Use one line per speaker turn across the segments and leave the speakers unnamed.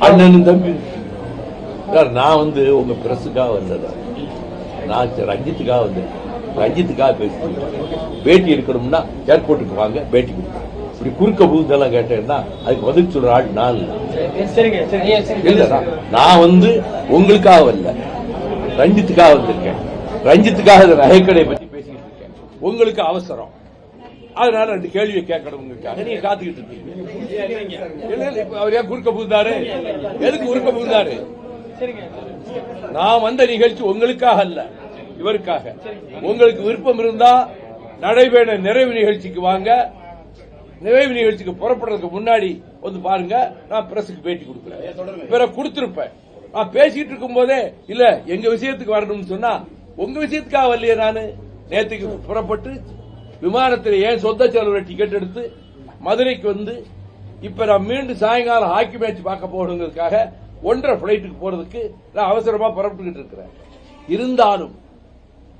அண்ணனும் தம்பி நான் உங்க பிரஸுக்காக வந்ததா நான் ரஞ்சித்துக்காக வந்தேன். ரஞ்சித்துக்காக பேட்டி எடுக்கணும்னா ஏர்போர்ட்டுக்கு வாங்க பேட்டி கொடுப்பேன். இப்படி குறுக்க புகுந்தெல்லாம் கேட்டேன்னா அதுக்கு பதில் சொல்ற ஆள் நான் இல்ல. நான் உங்களுக்காக வரல, ரஞ்சித்துக்காக வந்திருக்கேன். ரஞ்சித்துக்காக நகைக்கடை பற்றி பேசிக்கிட்டு இருக்கேன். உங்களுக்கு அவசரம், அதனால 2 கேள்வியை கேட்கணும் உங்களுக்காக நீங்க காத்துக்கிட்டு இருக்கீங்க. அவர் ஏன் குறுக்க புகுந்தாரு? எதுக்கு குறுக்க புகுந்தாரு? நான் வந்த நிகழ்ச்சி உங்களுக்காக அல்ல, இவருக்காக. உங்களுக்கு விருப்பம் இருந்தா நடைபெற நிறைவு நிகழ்ச்சிக்கு வாங்க. நிறைவு நிகழ்ச்சிக்கு புறப்படுறதுக்கு முன்னாடி பாருங்க, நான் பிரஸுக்கு பேட்டி கொடுக்கிறேன். பிறகு கொடுத்திருப்பேன். நான் பேசிட்டு இருக்கும் போதே இல்ல எங்க விஷயத்துக்கு வரணும்னு சொன்னா உங்க விஷயத்துக்காக வரலையே. நானு நேற்றுக்கு புறப்பட்டு விமானத்தில் ஏன் சொந்த செலவுல டிக்கெட் எடுத்து மதுரைக்கு இப்ப நான் மீண்டும் சாயங்காலம் ஹாக்கி மேட்ச் பார்க்க போகணுங்கிறதுக்காக 1:30 பிளைட்டுக்கு போறதுக்கு நான் அவசரமா புறப்பட்டுக்கிட்டு இருக்கிறேன். இருந்தாலும்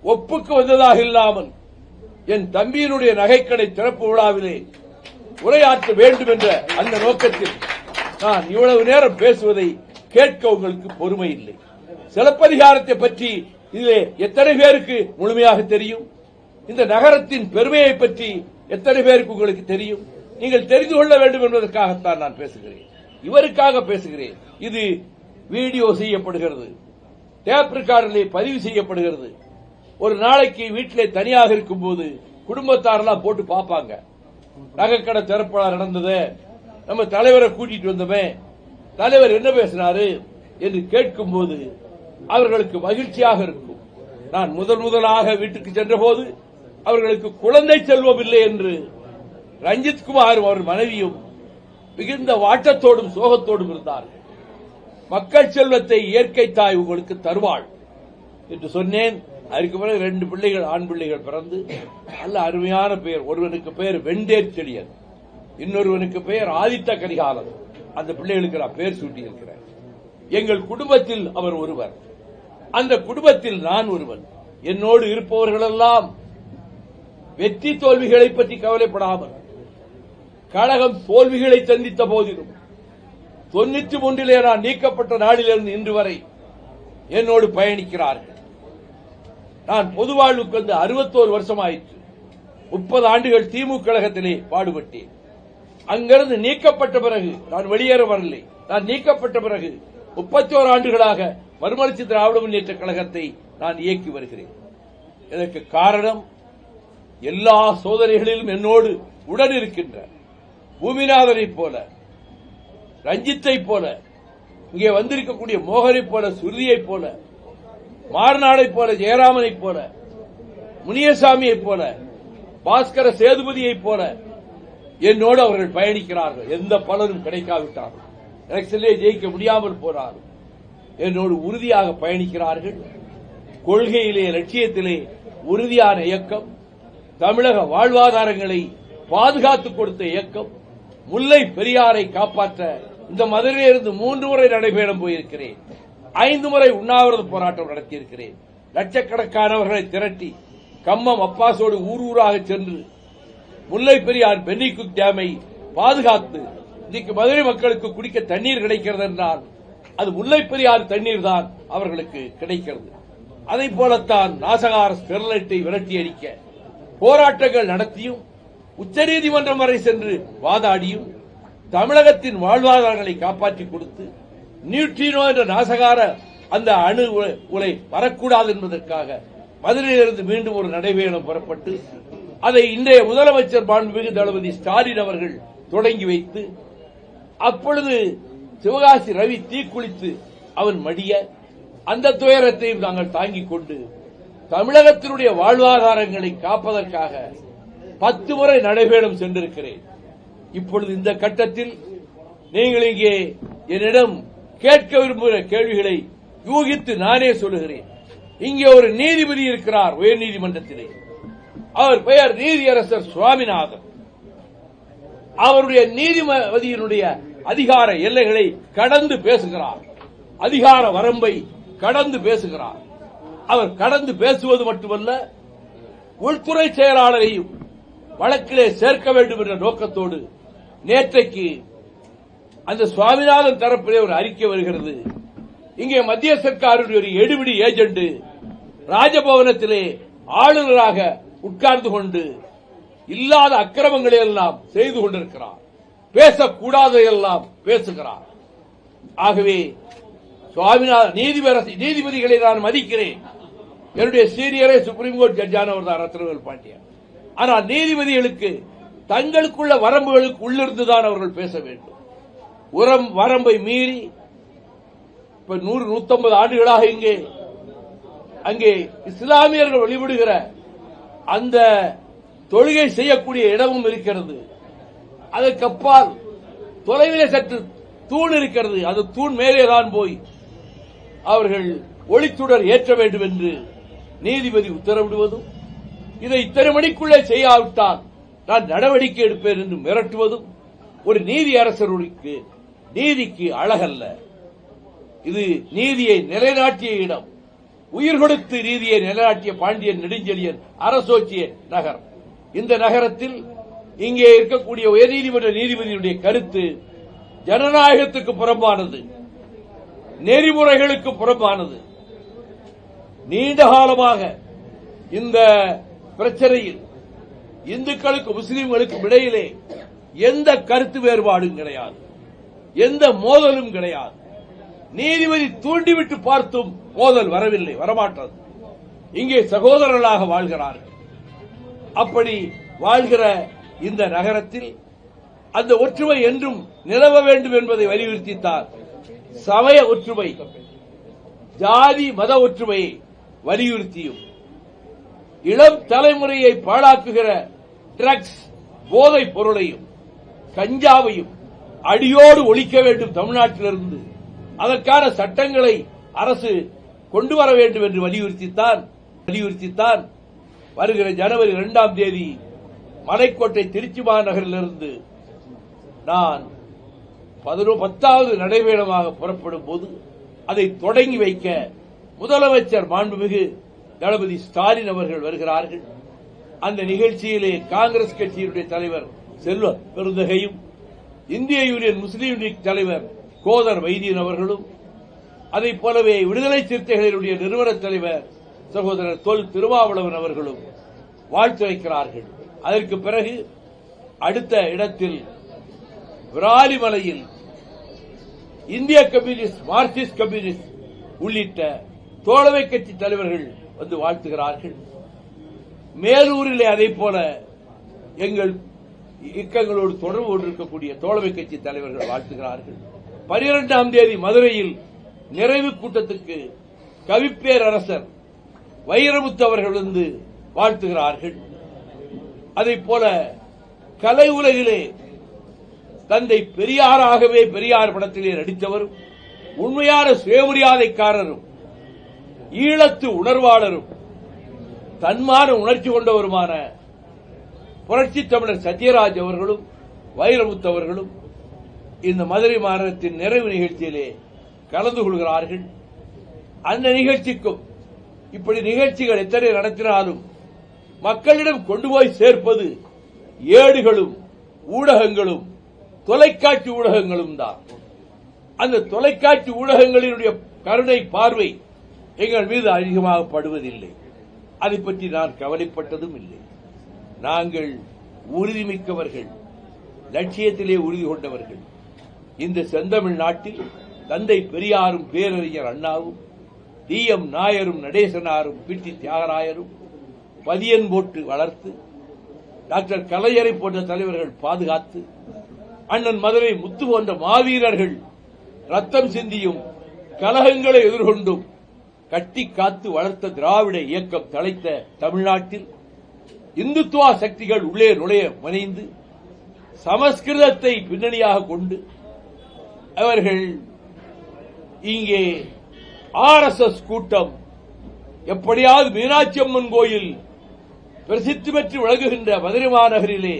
ஒப்புக்கு வந்ததாக இல்லாமல் என் தம்பியினுடைய நகைக்கடை திறப்பு விழாவிலே உரையாற்ற வேண்டும் என்ற அந்த நோக்கத்தில் நான் இவ்வளவு நேரம் பேசுவதை கேட்க உங்களுக்கு பொறுமை இல்லை. சிலப்பதிகாரத்தை பற்றி இதிலே எத்தனை பேருக்கு முழுமையாக தெரியும்? இந்த நகரத்தின் பெருமையை பற்றி எத்தனை பேருக்கு உங்களுக்கு தெரியும்? நீங்கள் தெரிந்து கொள்ள வேண்டும் என்பதற்காகத்தான் நான் பேசுகிறேன். இவருக்காக பேசுகிறேன். இது வீடியோ செய்யப்படுகிறது, டேப் ரெக்கார்டிலே பதிவு செய்யப்படுகிறது. ஒரு நாளைக்கு வீட்டிலே தனியாக இருக்கும் போது குடும்பத்தாரெல்லாம் போட்டு பார்ப்பாங்க. நகைக்கடை திறப்பு நடந்தது, நம்ம தலைவரை கூட்டிட்டு வந்தவன் தலைவர் என்ன பேசினாரு என்று கேட்கும் போது அவர்களுக்கு மகிழ்ச்சியாக இருக்கும். நான் முதலாக வீட்டுக்கு சென்ற போது அவர்களுக்கு குழந்தை செல்வம் இல்லை என்று ரஞ்சித் குமாரும் அவர் மனைவியும் மிகுந்த வாட்டத்தோடும் சோகத்தோடும் இருந்தார்கள். மக்கள் செல்வத்தை இயற்கை தாய் உங்களுக்கு தருவாள் என்று சொன்னேன். அதுக்கு பிறகு 2 பிள்ளைகள், ஆண் பிள்ளைகள் பிறந்து நல்ல அருமையான பெயர். ஒருவனுக்கு பெயர் வெண்டேர் செழியன், இன்னொருவனுக்கு பெயர் ஆதித்த கரிகாலன். அந்த பிள்ளைகளுக்கு நான் பெயர் சூட்டியிருக்கிறேன். எங்கள் குடும்பத்தில் அவர் ஒருவர், அந்த குடும்பத்தில் நான் ஒருவன். என்னோடு இருப்பவர்களெல்லாம் வெற்றி தோல்விகளை பற்றி கவலைப்படாமல் கழகம் தோல்விகளை சந்தித்த போதிலும் 93 நான் நீக்கப்பட்ட நாளிலிருந்து இன்று வரை என்னோடு பயணிக்கிறார்கள். நான் பொது வாழ்வுக்கு 61 வருஷம் ஆயிற்று. 30 ஆண்டுகள் திமுக கழகத்திலே பாடுபட்டேன். அங்கிருந்து நீக்கப்பட்ட பிறகு நான் வெளியேற வரலை. நான் நீக்கப்பட்ட பிறகு 31 ஆண்டுகளாக மறுமலர்ச்சி திராவிட முன்னேற்ற கழகத்தை நான் இயக்கி வருகிறேன். இதற்கு காரணம் எல்லா சோதனைகளிலும் என்னோடு உடன் இருக்கின்ற பூமிநாதனை போல, ரஞ்சித்தை போல, இங்கே வந்திருக்கக்கூடிய மோகனை போல, சுருதியை போல, மார்நாளை போல, ஜெயராமனை போல, முனியசாமியை போல, பாஸ்கர சேதுபதியை போல என்னோடு அவர்கள் பயணிக்கிறார்கள். எந்த பலனும் கிடைக்காவிட்டார்கள், எலெக்ஷனிலே ஜெயிக்க முடியாமல் போனார்கள், என்னோடு உறுதியாக பயணிக்கிறார்கள். கொள்கையிலே, லட்சியத்திலே உறுதியான இயக்கம், தமிழக வாழ்வாதாரங்களை பாதுகாத்துக் கொடுத்த இயக்கம். முல்லை பெரியாரை காப்பாற்ற இந்த மதுரையிலிருந்து 3 முறை நடைபெறும் போயிருக்கிறேன். 5 முறை உண்ணாவிரத போராட்டம் நடத்தியிருக்கிறேன். லட்சக்கணக்கானவர்களை திரட்டி கம்மம் அப்பாசோடு ஊராக சென்று முல்லை பெரியார் பென்னிகுக் டேமை பாதுகாத்து இன்னைக்கு மதுரை மக்களுக்கு குடிக்க தண்ணீர் கிடைக்கிறது என்றால் அது முல்லை பெரியார் தண்ணீர் தான் அவர்களுக்கு கிடைக்கிறது. அதை போலத்தான் நாசகார ஸ்டெர்லைட்டை விரட்டி அடிக்க போராட்டங்கள் நடத்தியும் உச்சநீதிமன்றம் வரை சென்று வாதாடியும் தமிழகத்தின் வாழ்வாதாரங்களை காப்பாற்றிக் கொடுத்து நியூட்ரினோ என்ற நாசகார அந்த அணு உலை வரக்கூடாது என்பதற்காக மதுரையிலிருந்து மீண்டும் ஒரு நடைபயணம் புறப்பட்டு அதை இன்றைய முதலமைச்சர் மாண்புமிகு தளபதி ஸ்டாலின் அவர்கள் தொடங்கி வைத்து அப்பொழுது சிவகாசி ரவி தீக்குளித்து அவன் மடிய அந்த துயரத்தையும் நாங்கள் தாங்கிக் கொண்டு தமிழகத்தினுடைய வாழ்வாதாரங்களை காப்பதற்காக 10 முறை நடைபயணம் சென்றிருக்கிறேன். இப்பொழுது இந்த கட்டத்தில் நீங்கள் இங்கே என்னிடம் கேட்க விரும்புகிற கேள்விகளை யூகித்து நானே சொல்லுகிறேன். இங்கே ஒரு நீதிபதி இருக்கிறார் உயர்நீதிமன்றத்திலே. அவர் பெயர் நீதியரசர் சுவாமிநாதன். அவருடைய நீதிபதியினுடைய அதிகார எல்லைகளை கடந்து பேசுகிறார், அதிகார வரம்பை கடந்து பேசுகிறார். அவர் கடந்து பேசுவது மட்டுமல்ல, உள்துறை செயலாளரையும் வழக்கிலே சேர்க்க வேண்டும் என்ற நோக்கத்தோடு நேற்றைக்கு அந்த சுவாமிநாதன் தரப்பிலே ஒரு அறிக்கை வருகிறது. இங்கே மத்திய சர்க்காருடைய ஒரு எடுபிடி ஏஜென்ட் ராஜபவனத்திலே ஆளுநராக உட்கார்ந்து கொண்டு இல்லாத அக்கிரமங்களை எல்லாம் செய்து கொண்டிருக்கிறார். பேசக்கூடாதையெல்லாம் பேசுகிறார். ஆகவே சுவாமிநாதன் நீதிபதிகளை நான் மதிக்கிறேன். என்னுடைய சீனியரே சுப்ரீம் கோர்ட் ஜட்ஜானவர் தான் ரத்னவேல் பாண்டியன். ஆனால் நீதிபதிகளுக்கு தங்களுக்குள்ள வரம்புகளுக்கு உள்ளிருந்துதான் அவர்கள் பேச வேண்டும். வரம்பை மீறி 100-150 ஆண்டுகளாக அங்கே இஸ்லாமியர்கள் வழிபடுகிற அந்த தொழுகை செய்யக்கூடிய இடமும் இருக்கிறது. அதற்கப்பால் தொலைவிலே சற்று தூண் இருக்கிறது. அது தூண் மேலேதான் போய் அவர்கள் ஒளிச்சுடர் ஏற்ற வேண்டும் என்று நீதிபதி உத்தரவிடுவதும், இதை இத்தனை மணிக்குள்ளே செய்யாவிட்டால் நான் நடவடிக்கை எடுப்பேன் என்று மிரட்டுவதும் ஒரு நீதி அரசருக்கு நீதிக்கு அழகல்ல. இது நீதியை நிலைநாட்டிய இடம். உயிர் கொடுத்து நீதியை நிலைநாட்டிய பாண்டியன் நெடுஞ்செழியன் அரசோச்சிய நகரம். இந்த நகரத்தில் இங்கே இருக்கக்கூடிய உயர்நீதிமன்ற நீதிபதியுடைய கருத்து ஜனநாயகத்துக்கு புறம்பானது, நெறிமுறைகளுக்கு புறம்பானது. நீண்ட காலமாக இந்த பிரச்சனையில் இந்துக்களுக்கு முஸ்லிம்களுக்கும் இடையிலே எந்த கருத்து வேறுபாடும் கிடையாது, எந்த மோதலும் கிடையாது. நீதிபதி தூண்டிவிட்டு பார்த்தும் மோதல் வரவில்லை, வரமாட்டது. இங்கே சகோதரர்களாக வாழ்கிறார்கள். அப்படி வாழ்கிற இந்த நகரத்தில் அந்த ஒற்றுமை என்றும் நிலவ வேண்டும் என்பதை வலியுறுத்தித்தார். சமய ஒற்றுமை, ஜாதி மத ஒற்றுமையை வலியுறுத்தியும் இளம் தலைமுறையை பாழாக்குகிற ட்ரக்ஸ் போதைப் பொருளையும் கஞ்சாவையும் அடியோடு ஒழிக்க வேண்டும் தமிழ்நாட்டிலிருந்து, அதற்கான சட்டங்களை அரசு கொண்டு வர வேண்டும் என்று வலியுறுத்தித்தான் வருகிற ஜனவரி 2ஆம் தேதி மலைக்கோட்டை திருச்சி மாநகரிலிருந்து நான் 10வது நடைபயணமாக புறப்படும் போது அதை தொடங்கி வைக்க முதலமைச்சர் மாண்புமிகு தளபதி ஸ்டாலின் அவர்கள் வருகிறார்கள். அந்த நிகழ்ச்சியிலே காங்கிரஸ் கட்சியினுடைய தலைவர் செல்வ பெருந்தகையும், இந்திய யூனியன் முஸ்லீம் லீக் தலைவர் கோதர் வைத்தியன் அவர்களும், அதைப் போலவே விடுதலை சிறுத்தைகளினுடைய நிறுவன தலைவர் சகோதரர் தொல் திருமாவளவன் அவர்களும் வாழ்த்து வைக்கிறார்கள். அதற்கு பிறகு அடுத்த இடத்தில் விராலிமலையில் இந்திய கம்யூனிஸ்ட், மார்க்சிஸ்ட் கம்யூனிஸ்ட் உள்ளிட்ட தோழமை கட்சி தலைவர்கள் வந்து வாழ்த்துகிறார்கள். மேலூரிலே அதைப் போல எங்கள் இயக்கங்களோடு தொடர்பு கொண்டிருக்கக்கூடிய தோழமை கட்சி தலைவர்கள் வாழ்த்துகிறார்கள். 12ஆம் தேதி மதுரையில் நிறைவு கூட்டத்துக்கு கவிப்பேரரசர் வைரமுத்து அவர்கள் வந்து வாழ்த்துகிறார்கள். அதைப் போல கலை உலகிலே தந்தை பெரியாராகவே பெரியார் படத்திலே நடித்தவரும், உண்மையான சுயமரியாதைக்காரரும், ஈழத்து உணர்வாளரும், தன்மான உணர்ச்சி கொண்டவருமான புரட்சி தமிழர் சத்யராஜ் அவர்களும் வைரமுத்து அவர்களும் இந்த மதுரை மாநகரத்தின் நிறைவு நிகழ்ச்சியிலே கலந்து கொள்கிறார்கள். அந்த நிகழ்ச்சிக்கும் இப்படி நிகழ்ச்சிகள் எத்தனை நடத்தினாலும் மக்களிடம் கொண்டு போய் சேர்ப்பது ஏடுகளும் ஊடகங்களும் தொலைக்காட்சி ஊடகங்களும் தான். அந்த தொலைக்காட்சி ஊடகங்களினுடைய கருணை பார்வை எங்கள் மீது அதிகமாக படுவதில்லை. அதை பற்றி நான் கவலைப்பட்டதும் இல்லை. நாங்கள் உறுதிமிக்கவர்கள், லட்சியத்திலே உறுதி கொண்டவர்கள். இந்த செந்தமிழ் நாட்டில் தந்தை பெரியாரும் பேரறிஞர் அண்ணாவும் டி.எம். நாயரும் நடேசனாரும் பி.டி. தியாகராயரும் பதியன் போட்டு வளர்த்து டாக்டர் கலைஞரை போன்ற தலைவர்கள் பாதுகாத்து, அண்ணன் மதுரை முத்து போன்ற மாவீரர்கள் ரத்தம் சிந்தியும் கலகங்களை எதிர்கொண்டும் கட்டி காத்து வளர்த்த திராவிட இயக்கம் தலைத்த தமிழ்நாட்டில் இந்துத்துவ சக்திகள் உள்ளே நுழைய முனைந்து சமஸ்கிருதத்தை பின்னணியாக கொண்டு அவர்கள் இங்கே ஆர்எஸ்எஸ் கூட்டம் எப்படியாவது மீனாட்சி அம்மன் கோயில் பிரசித்தி பெற்று விளங்குகின்ற மதுரை மாநகரிலே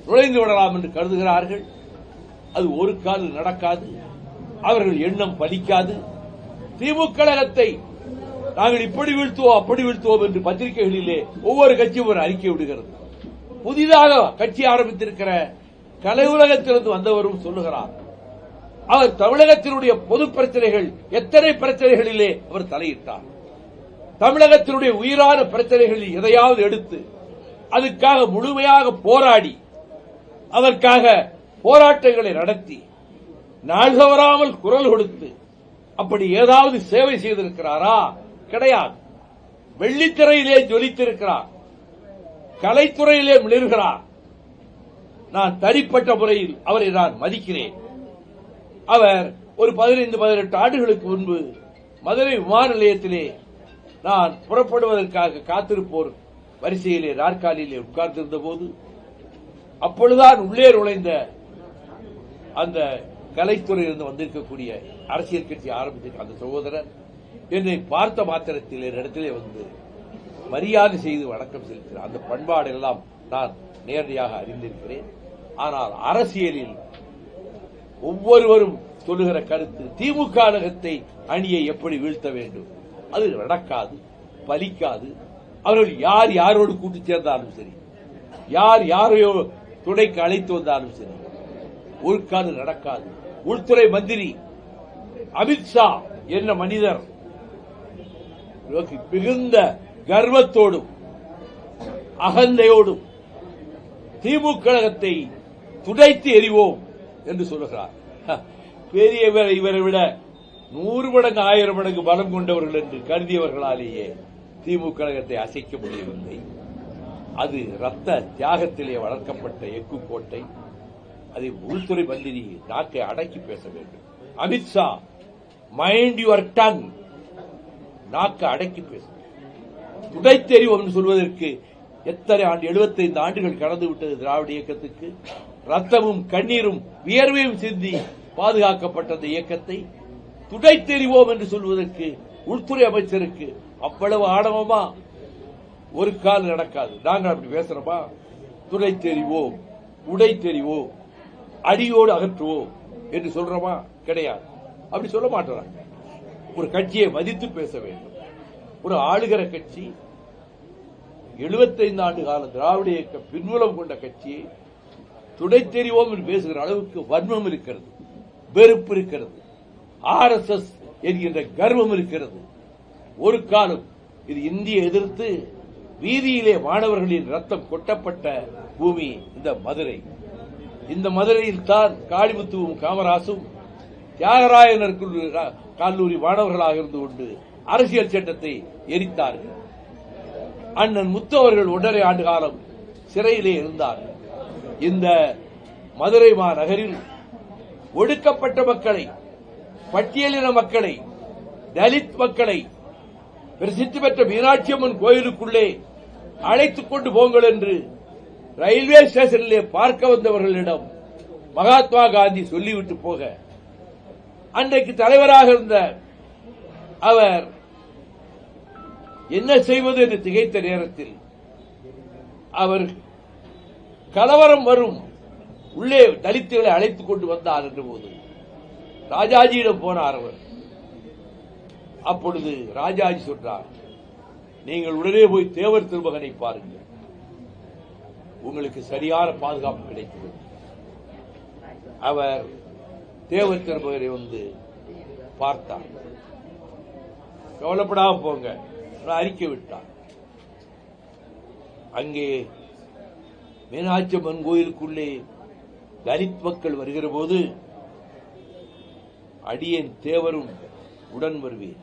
நுழைந்து விடலாம் என்று கருதுகிறார்கள். அது ஒரு காலம் நடக்காது. அவர்கள் எண்ணம் பலிக்காது. திமுக கழகத்தை நாங்கள் இப்படி வீழ்த்துவோம் அப்படி வீழ்த்துவோம் என்று பத்திரிகைகளிலே ஒவ்வொரு கட்சியும் ஒரு அறிக்கை விடுகிறது. புதிதாக கட்சி ஆரம்பித்திருக்கிற கலை உலகத்திலிருந்து வந்தவரும் சொல்லுகிறார், அவர் தமிழகத்தினுடைய பொது பிரச்சனைகள் எத்தனை பிரச்சனைகளிலே அவர் தலையிட்டார். தமிழகத்தினுடைய உயிரான பிரச்சனைகளில் எதையாவது எடுத்து அதுக்காக முழுமையாக போராடி அதற்காக போராட்டங்களை நடத்தி நாள்தவறாமல் குரல் கொடுத்து அப்படி ஏதாவது சேவை செய்திருக்கிறாரா? கிடையாது. வெள்ளித்திரையிலே ஜொலித்திருக்கிறார், கலைத்துறையிலே மிளிர்கிறார். நான் தனிப்பட்ட முறையில் அவரை நான் மதிக்கிறேன். அவர் ஒரு 15-18 ஆண்டுகளுக்கு முன்பு மதுரை விமான நிலையத்திலே நான் புறப்படுவதற்காக காத்திருப்போர் வரிசையிலே நாற்காலியிலே உட்கார்ந்திருந்த போது அப்பொழுதுதான் உள்ளே நுழைந்த அந்த கலைத்துறையிலிருந்து வந்திருக்கக்கூடிய அரசியல் கட்சி ஆரம்பித்த அந்த சகோதரர் என்னை பார்த்த மாத்திரத்தில் இடத்திலே வந்து மரியாதை செய்து வணக்கம் செலுத்தினார். அந்த பண்பாடு எல்லாம் நான் நேரடியாக அறிந்திருக்கிறேன். ஆனால் அரசியலில் ஒவ்வொருவரும் சொல்லுகிற கருத்து திமுக கழகத்தை அணியை எப்படி வீழ்த்த வேண்டும், அது நடக்காது, பலிக்காது. அவர்கள் யார் யாரோடு கூட்டு சேர்ந்தாலும் சரி, யார் யாரையோ துணைக்கு அழைத்து வந்தாலும் சரி, ஒரு காது நடக்காது. உள்துறை மந்திரி அமித்ஷா என்ன மனிதர் மிகுந்த கர்வத்தோடும் அகந்தையோடும் திமுக கழகத்தை துடைத்து எறிவோம் என்று சொல்லுகிறார். பெரியவர் இவரை விட 100 மடங்கு 1000 மடங்கு பலம் கொண்டவர்கள் என்று கருதியவர்களாலேயே திமுக கழகத்தை அசைக்க முடியவில்லை. அது ரத்த தியாகத்திலே வளர்க்கப்பட்ட எக்கு கோட்டை. அதை உள்துறை மந்திரி நாக்கை அடக்கி பேச வேண்டும். அமித்ஷா, மைண்ட் யுவர் டங், நாக்கை அடக்கி பேச. துடைத்தெறிவோம் என்று சொல்வதற்கு எத்தனை ஆண்டு, 75 ஆண்டுகள் கடந்து விட்டது திராவிட இயக்கத்துக்கு. ரத்தமும் கண்ணீரும் வியர்வையும் சிந்தி பாதுகாக்கப்பட்ட அந்த இயக்கத்தை துடைத்தெறிவோம் என்று சொல்வதற்கு உள்துறை அமைச்சருக்கு அவ்வளவு ஆணவமா? ஒரு கால் நடக்காது. நாங்கள் அப்படி பேசுறோமா? துடைத்தெறிவோம், உடைத்தெறிவோம், அடியோடு அகற்றுவோம் என்று சொல்றோமா? கிடையாது. அப்படி சொல்ல மாட்டோம். ஒரு கட்சியை மதித்து பேச வேண்டும். ஒரு ஆளுகிற கட்சி 75 ஆண்டு கால திராவிட இயக்க பின்புலம் கொண்ட கட்சியை துடைத்தெறிவோம் என்று பேசுகிற அளவுக்கு வன்மம் இருக்கிறது, வெறுப்பு இருக்கிறது, RSS என்கின்ற கர்வம் இருக்கிறது. ஒரு காலம் இது இந்தியை எதிர்த்து வீதியிலே மாணவர்களின் ரத்தம் கொட்டப்பட்ட பூமி இந்த மதுரை. இந்த மதுரையில் தான் காளிமுத்துவும் காமராசும் தியாகராயனர் கல்லூரி மாணவர்களாக இருந்து கொண்டு அரசியல் சட்டத்தை எரித்தார்கள். அண்ணன் முத்து அவர்கள் 1.5 ஆண்டு காலம் சிறையிலே இருந்தார்கள். இந்த மதுரை மாநகரில் ஒடுக்கப்பட்ட மக்களை, பட்டியலின மக்களை, தலித் மக்களை பிரசித்தி பெற்ற மீனாட்சி அம்மன் கோயிலுக்குள்ளே அழைத்துக் கொண்டு போங்கள் என்று ரயில்வே ஸ்டேஷனிலே பார்க்க வந்தவர்களிடம் மகாத்மா காந்தி சொல்லிவிட்டு போக, அன்றைக்கு தலைவராக இருந்த அவர் என்ன செய்வது என்று திகைத்த நேரத்தில் அவர் கலவரம் வரும், உள்ளே தலித்துகளை அழைத்துக் கொண்டு வந்தார் என்ற போது ராஜாஜியிடம் போனார் அவர். அப்பொழுது ராஜாஜி சொன்னார், நீங்கள் உடனே போய் தேவர் திருமகனை பாருங்கள், உங்களுக்கு சரியான பாதுகாப்பு கிடைக்கிறது. அவர் தேவர் திருமகனை வந்து பார்த்தார். கவலைப்படாம போங்க, அறிக்கை விட்டார். அங்கே மீனாட்சி அம்மன் கோயிலுக்குள்ளே தலித் மக்கள் வருகிற போது அடியேன் தேவரும் உடன் வருவேன்.